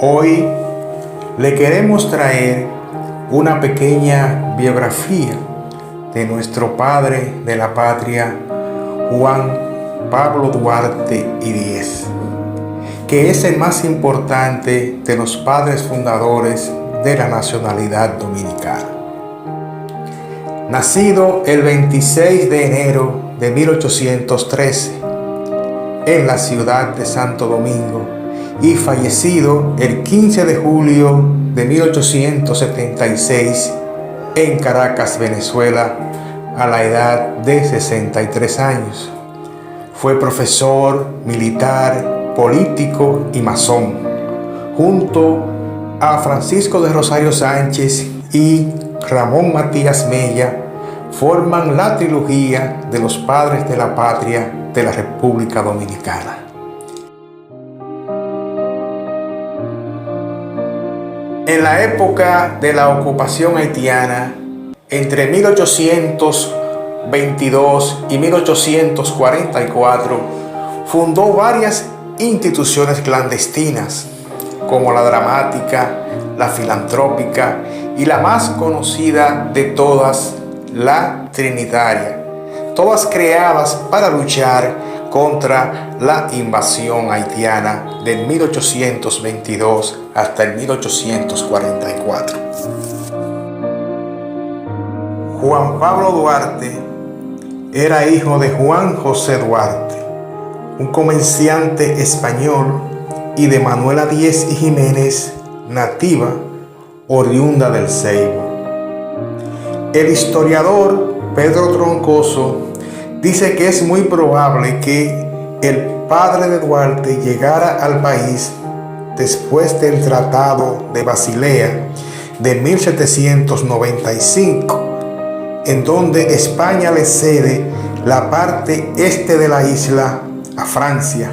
Hoy le queremos traer una pequeña biografía de nuestro padre de la patria, Juan Pablo Duarte y Díez, que es el más importante de los padres fundadores de la nacionalidad dominicana. Nacido el 26 de enero de 1813 en la ciudad de Santo Domingo y fallecido el 15 de julio de 1876 en Caracas, Venezuela, a la edad de 63 años. Fue profesor, militar, político y masón, junto a Francisco de Rosario Sánchez y Ramón Matías Mella. Forman la trilogía de los padres de la patria de la República Dominicana. En la época de la ocupación haitiana, entre 1822 y 1844, fundó varias instituciones clandestinas, como la Dramática, la Filantrópica y la más conocida de todas, la Trinitaria, todas creadas para luchar contra la invasión haitiana del 1822 hasta el 1844. Juan Pablo Duarte era hijo de Juan José Duarte, un comerciante español, y de Manuela Díez y Jiménez, nativa, oriunda del Ceibo. El historiador Pedro Troncoso dice que es muy probable que el padre de Duarte llegara al país después del Tratado de Basilea de 1795, en donde España le cede la parte este de la isla a Francia,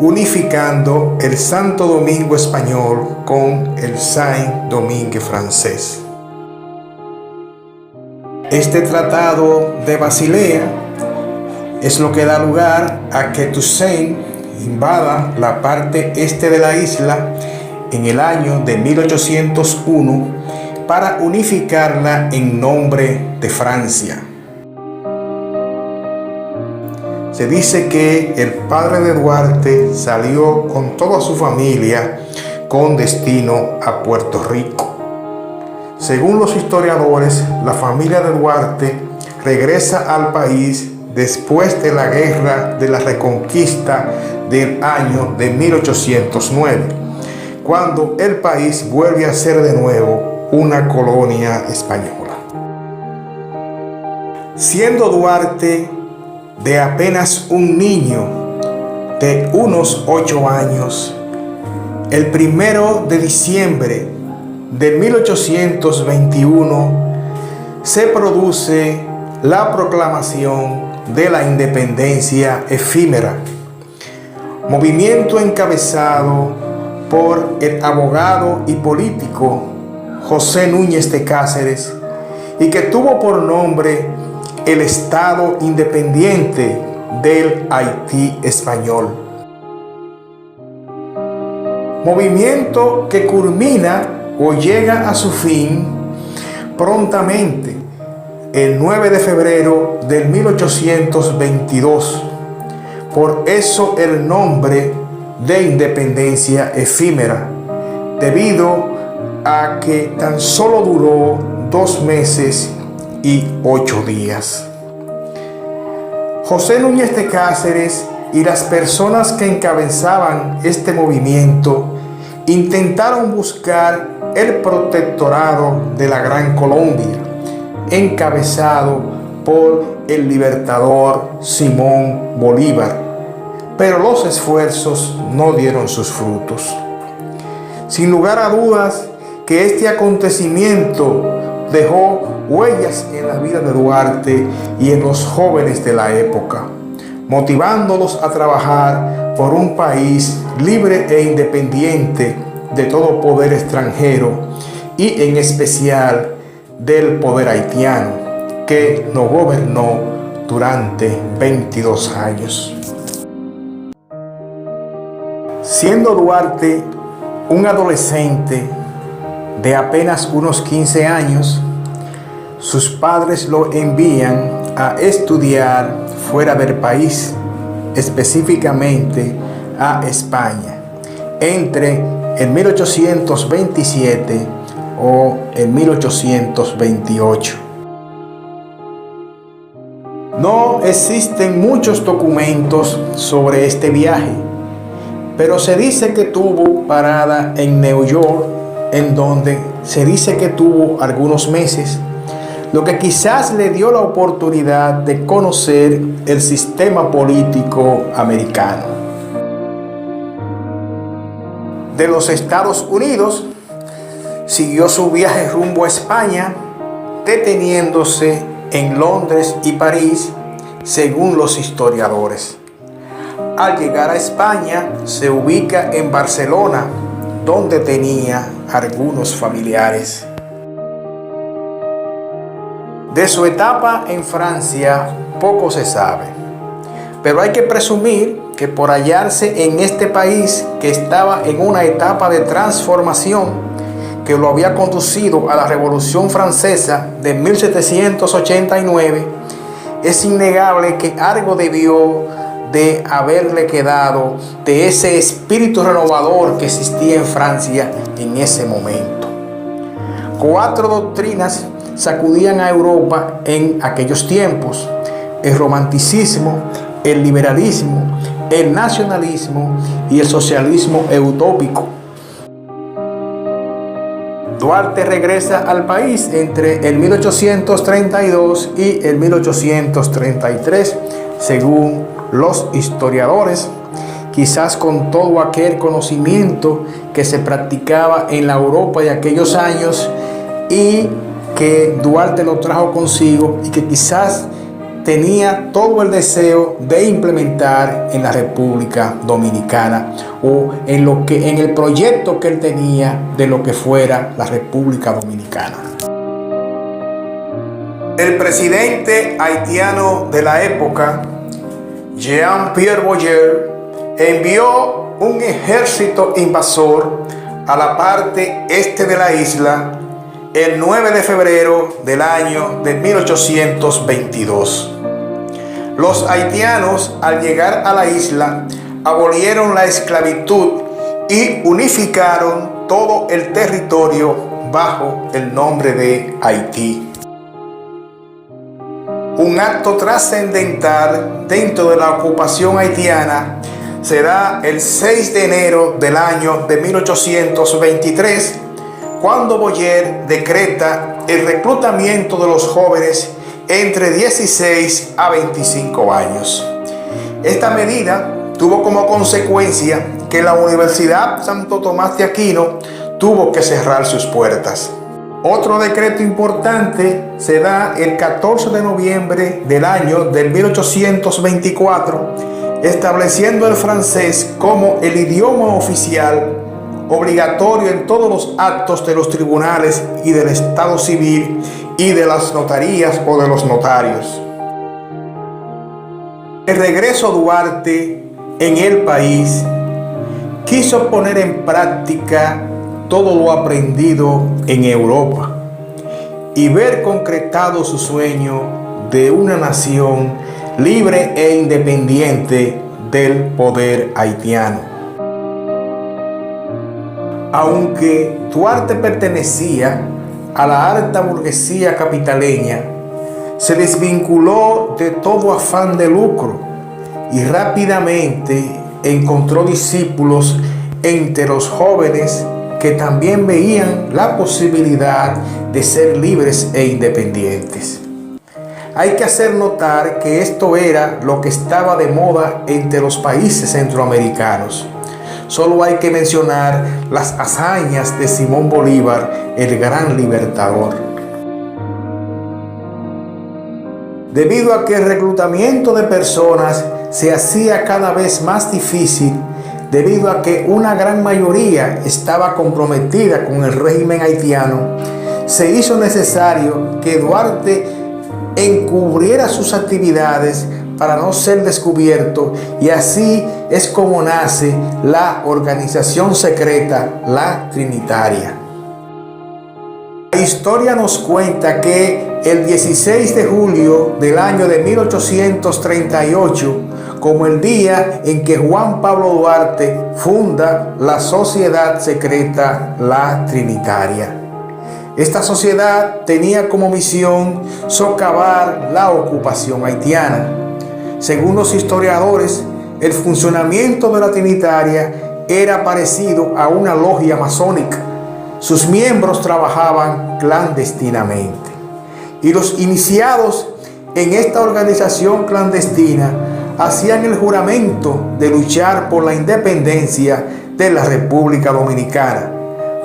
unificando el Santo Domingo español con el Saint-Domingue francés. Este tratado de Basilea es lo que da lugar a que Toussaint invada la parte este de la isla en el año de 1801 para unificarla en nombre de Francia. Se dice que el padre de Duarte salió con toda su familia con destino a Puerto Rico. Según los historiadores, la familia de Duarte regresa al país después de la Guerra de la Reconquista del año de 1809, cuando el país vuelve a ser de nuevo una colonia española. Siendo Duarte de apenas un niño de unos 8 años, el 1 de diciembre de 1821 se produce la proclamación de la independencia efímera, movimiento encabezado por el abogado y político José Núñez de Cáceres y que tuvo por nombre el Estado Independiente del Haití Español. Movimiento que culmina o llega a su fin prontamente el 9 de febrero del 1822. Por eso el nombre de independencia efímera, debido a que tan solo duró 2 meses y 8 días. José Núñez de Cáceres y las personas que encabezaban este movimiento intentaron buscar el protectorado de la Gran Colombia, encabezado por el libertador Simón Bolívar, pero los esfuerzos no dieron sus frutos. Sin lugar a dudas que este acontecimiento dejó huellas en la vida de Duarte y en los jóvenes de la época, motivándolos a trabajar por un país libre e independiente de todo poder extranjero y en especial del poder haitiano, que nos gobernó durante 22 años. Siendo Duarte un adolescente de apenas unos 15 años, sus padres lo envían a estudiar fuera del país, específicamente a España, entre el 1827 o el 1828. No existen muchos documentos sobre este viaje, pero se dice que tuvo parada en Nueva York, en donde se dice que tuvo algunos meses, lo que quizás le dio la oportunidad de conocer el sistema político americano. De los Estados Unidos, siguió su viaje rumbo a España, deteniéndose en Londres y París, según los historiadores. Al llegar a España, se ubica en Barcelona, donde tenía algunos familiares. De su etapa en Francia poco se sabe, pero hay que presumir que por hallarse en este país que estaba en una etapa de transformación que lo había conducido a la Revolución Francesa de 1789, es innegable que algo debió de haberle quedado de ese espíritu renovador que existía en Francia en ese momento. 4 doctrinas sacudían a Europa en aquellos tiempos: el romanticismo, el liberalismo, el nacionalismo y el socialismo utópico. Duarte regresa al país entre el 1832 y el 1833, según los historiadores, quizás con todo aquel conocimiento que se practicaba en la Europa de aquellos años y que Duarte lo trajo consigo y que quizás tenía todo el deseo de implementar en la República Dominicana o en el proyecto que él tenía de lo que fuera la República Dominicana. El presidente haitiano de la época, Jean-Pierre Boyer, envió un ejército invasor a la parte este de la isla el 9 de febrero del año de 1822. Los haitianos, al llegar a la isla, abolieron la esclavitud y unificaron todo el territorio bajo el nombre de Haití. Un acto trascendental dentro de la ocupación haitiana se da el 6 de enero del año de 1823, cuando Boyer decreta el reclutamiento de los jóvenes entre 16 a 25 años. Esta medida tuvo como consecuencia que la Universidad Santo Tomás de Aquino tuvo que cerrar sus puertas. Otro decreto importante se da el 14 de noviembre del año del 1824, estableciendo el francés como el idioma oficial obligatorio en todos los actos de los tribunales y del Estado civil y de las notarías o de los notarios. El regreso de Duarte en el país quiso poner en práctica todo lo aprendido en Europa y ver concretado su sueño de una nación libre e independiente del poder haitiano. Aunque Duarte pertenecía a la alta burguesía capitaleña, se desvinculó de todo afán de lucro y rápidamente encontró discípulos entre los jóvenes que también veían la posibilidad de ser libres e independientes. Hay que hacer notar que esto era lo que estaba de moda entre los países centroamericanos. Solo hay que mencionar las hazañas de Simón Bolívar, el gran libertador. Debido a que el reclutamiento de personas se hacía cada vez más difícil, debido a que una gran mayoría estaba comprometida con el régimen haitiano, se hizo necesario que Duarte encubriera sus actividades para no ser descubierto, y así es como nace la organización secreta, la Trinitaria. La historia nos cuenta que el 16 de julio del año de 1838, como el día en que Juan Pablo Duarte funda la sociedad secreta, la Trinitaria. Esta sociedad tenía como misión socavar la ocupación haitiana. Según los historiadores, el funcionamiento de la Trinitaria era parecido a una logia masónica. Sus miembros trabajaban clandestinamente. Y los iniciados en esta organización clandestina hacían el juramento de luchar por la independencia de la República Dominicana,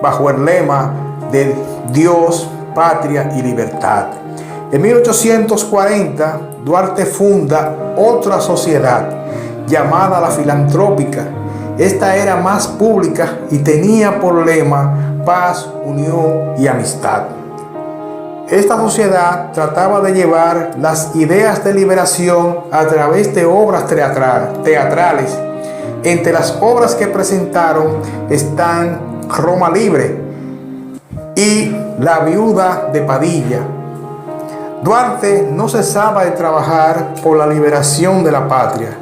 bajo el lema de Dios, patria y libertad. En 1840, Duarte funda otra sociedad llamada la Filantrópica. Esta era más pública y tenía por lema paz, unión y amistad. Esta sociedad trataba de llevar las ideas de liberación a través de obras teatrales. Entre las obras que presentaron están Roma Libre y La Viuda de Padilla. Duarte no cesaba de trabajar por la liberación de la patria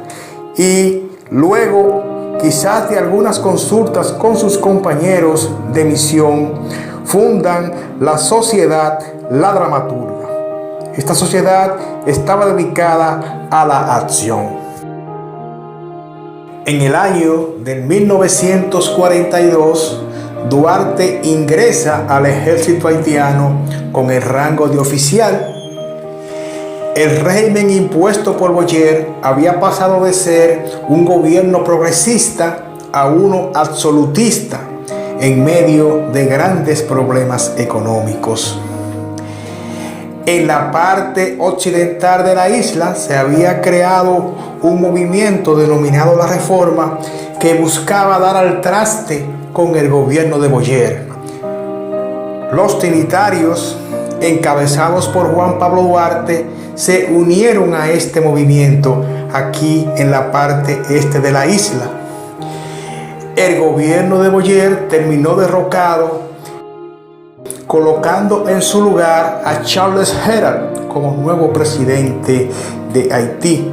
y luego, quizás de algunas consultas con sus compañeros de misión, fundan la Sociedad La Dramaturga. Esta sociedad estaba dedicada a la acción. En el año de 1942, Duarte ingresa al ejército haitiano con el rango de oficial. El régimen impuesto por Boyer había pasado de ser un gobierno progresista a uno absolutista en medio de grandes problemas económicos. En la parte occidental de la isla se había creado un movimiento denominado la Reforma que buscaba dar al traste con el gobierno de Boyer. Los trinitarios, encabezados por Juan Pablo Duarte, se unieron a este movimiento aquí en la parte este de la isla. El gobierno de Boyer terminó derrocado, colocando en su lugar a Charles Herald como nuevo presidente de Haití.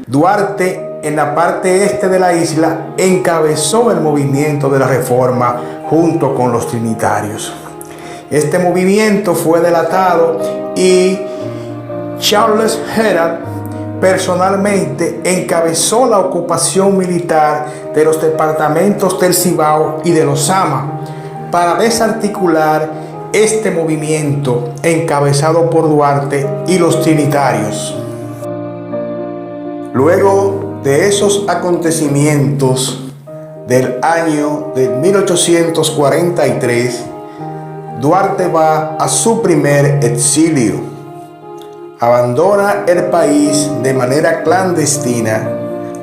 Duarte, en la parte este de la isla, encabezó el movimiento de la Reforma junto con los trinitarios. Este movimiento fue delatado y Charles Herald personalmente encabezó la ocupación militar de los departamentos del Cibao y de los Sama para desarticular este movimiento encabezado por Duarte y los trinitarios. Luego de esos acontecimientos del año de 1843, Duarte va a su primer exilio. Abandona el país de manera clandestina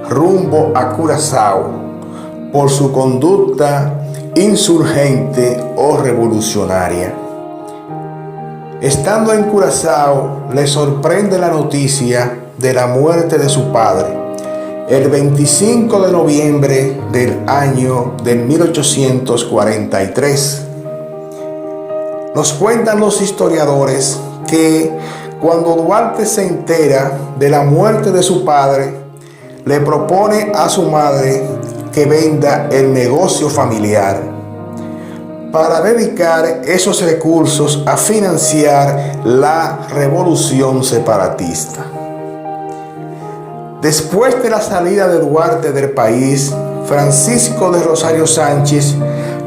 rumbo a Curazao por su conducta insurgente o revolucionaria. Estando en Curazao, le sorprende la noticia de la muerte de su padre, el 25 de noviembre del año de 1843. Nos cuentan los historiadores que cuando Duarte se entera de la muerte de su padre, le propone a su madre que venda el negocio familiar para dedicar esos recursos a financiar la revolución separatista. Después de la salida de Duarte del país, Francisco de Rosario Sánchez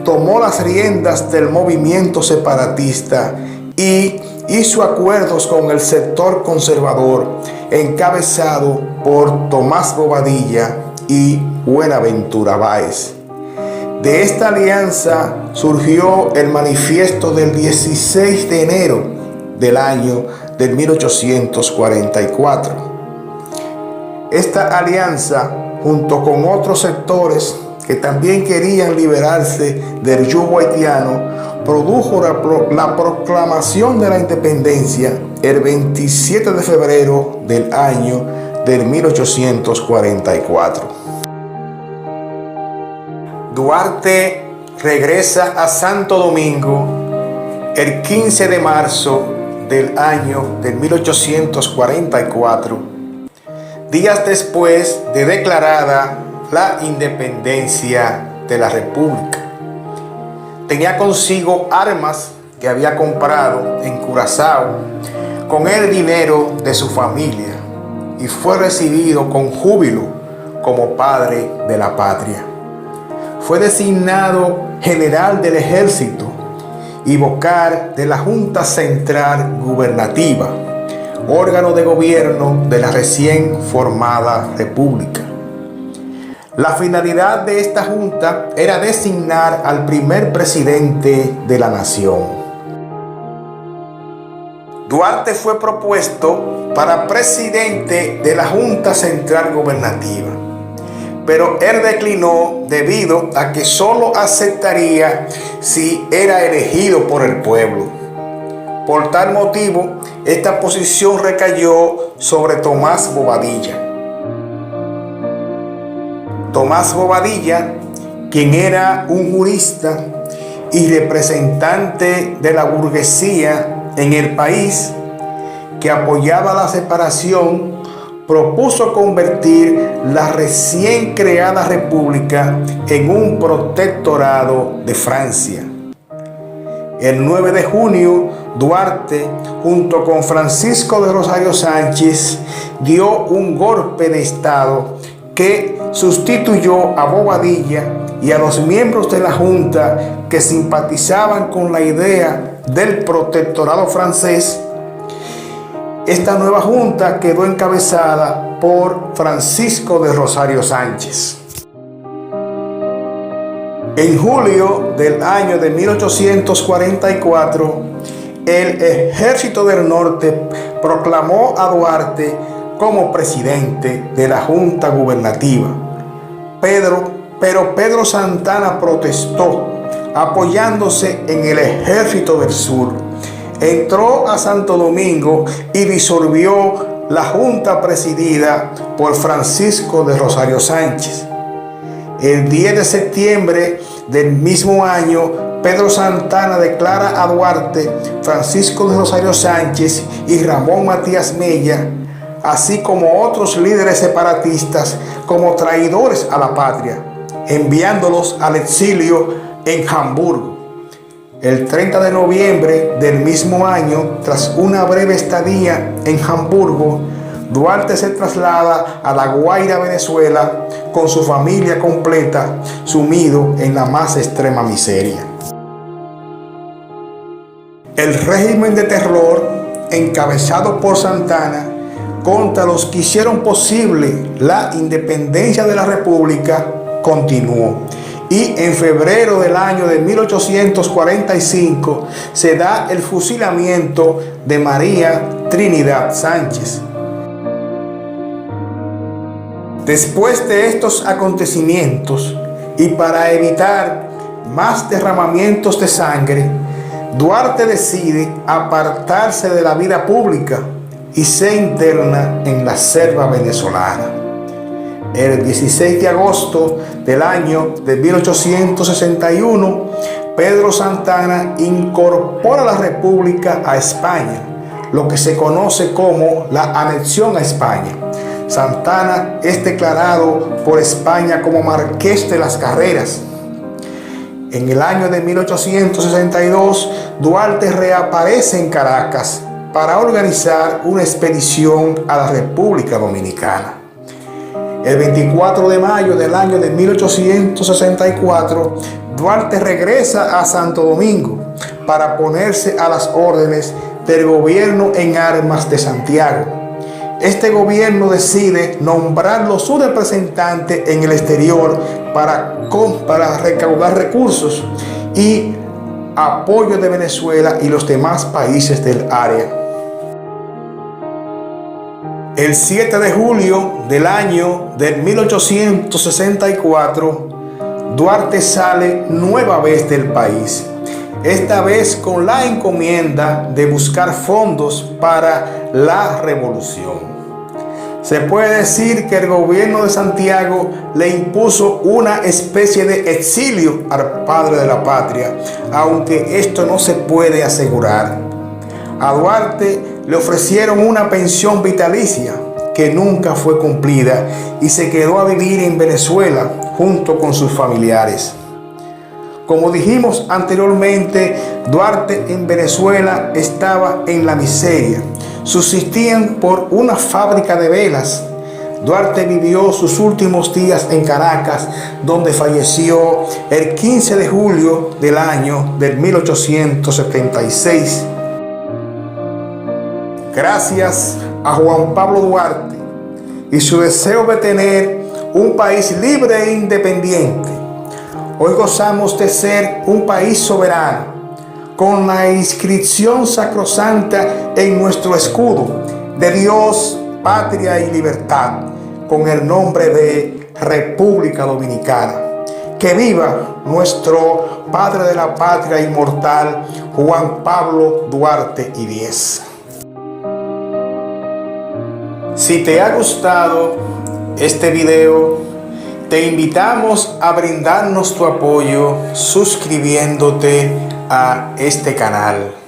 tomó las riendas del movimiento separatista y hizo acuerdos con el sector conservador encabezado por Tomás Bobadilla y Buenaventura Báez. De esta alianza surgió el manifiesto del 16 de enero del año de 1844. Esta alianza, junto con otros sectores que también querían liberarse del yugo haitiano, produjo la proclamación de la independencia el 27 de febrero del año del 1844. Duarte regresa a Santo Domingo el 15 de marzo del año de 1844, días después de declarada la independencia de la República. Tenía consigo armas que había comprado en Curazao con el dinero de su familia y fue recibido con júbilo como padre de la patria. Fue designado general del ejército y vocal de la Junta Central Gubernativa, órgano de gobierno de la recién formada República. La finalidad de esta junta era designar al primer presidente de la nación. Duarte fue propuesto para presidente de la Junta Central Gubernativa, pero él declinó debido a que solo aceptaría si era elegido por el pueblo. Por tal motivo, esta posición recayó sobre Tomás Bobadilla. Tomás Bobadilla, quien era un jurista y representante de la burguesía en el país, que apoyaba la separación, propuso convertir la recién creada república en un protectorado de Francia. El 9 de junio, Duarte, junto con Francisco de Rosario Sánchez, dio un golpe de estado que sustituyó a Bobadilla y a los miembros de la Junta que simpatizaban con la idea del protectorado francés. Esta nueva junta quedó encabezada por Francisco de Rosario Sánchez. En julio del año de 1844, el Ejército del Norte proclamó a Duarte como presidente de la Junta Gubernativa. Pero Pedro Santana protestó, apoyándose en el Ejército del Sur. Entró a Santo Domingo y disolvió la junta presidida por Francisco de Rosario Sánchez. El 10 de septiembre del mismo año, Pedro Santana declara a Duarte, Francisco de Rosario Sánchez y Ramón Matías Mella, así como otros líderes separatistas, como traidores a la patria, enviándolos al exilio en Hamburgo. El 30 de noviembre del mismo año, tras una breve estadía en Hamburgo, Duarte se traslada a La Guaira, Venezuela, con su familia completa, sumido en la más extrema miseria. El régimen de terror, encabezado por Santana, contra los que hicieron posible la independencia de la República, continuó. Y en febrero del año de 1845 se da el fusilamiento de María Trinidad Sánchez. Después de estos acontecimientos y para evitar más derramamientos de sangre, Duarte decide apartarse de la vida pública y se interna en la selva venezolana. El 16 de agosto del año de 1861, Pedro Santana incorpora la República a España, lo que se conoce como la anexión a España. Santana es declarado por España como Marqués de las Carreras. En el año de 1862, Duarte reaparece en Caracas para organizar una expedición a la República Dominicana. El 24 de mayo del año de 1864, Duarte regresa a Santo Domingo para ponerse a las órdenes del gobierno en armas de Santiago. Este gobierno decide nombrarlo su representante en el exterior para recaudar recursos y apoyo de Venezuela y los demás países del área. El 7 de julio del año de 1864, Duarte sale nueva vez del país, esta vez con la encomienda de buscar fondos para la revolución. Se puede decir que el gobierno de Santiago le impuso una especie de exilio al padre de la patria, aunque esto no se puede asegurar. A Duarte le ofrecieron una pensión vitalicia que nunca fue cumplida y se quedó a vivir en Venezuela junto con sus familiares. Como dijimos anteriormente, Duarte en Venezuela estaba en la miseria. Subsistían por una fábrica de velas. Duarte vivió sus últimos días en Caracas, donde falleció el 15 de julio del año del 1876. Gracias a Juan Pablo Duarte y su deseo de tener un país libre e independiente, hoy gozamos de ser un país soberano, con la inscripción sacrosanta en nuestro escudo de Dios, patria y libertad, con el nombre de República Dominicana. Que viva nuestro padre de la patria inmortal, Juan Pablo Duarte Ibáñez. Si te ha gustado este video, te invitamos a brindarnos tu apoyo suscribiéndote a este canal.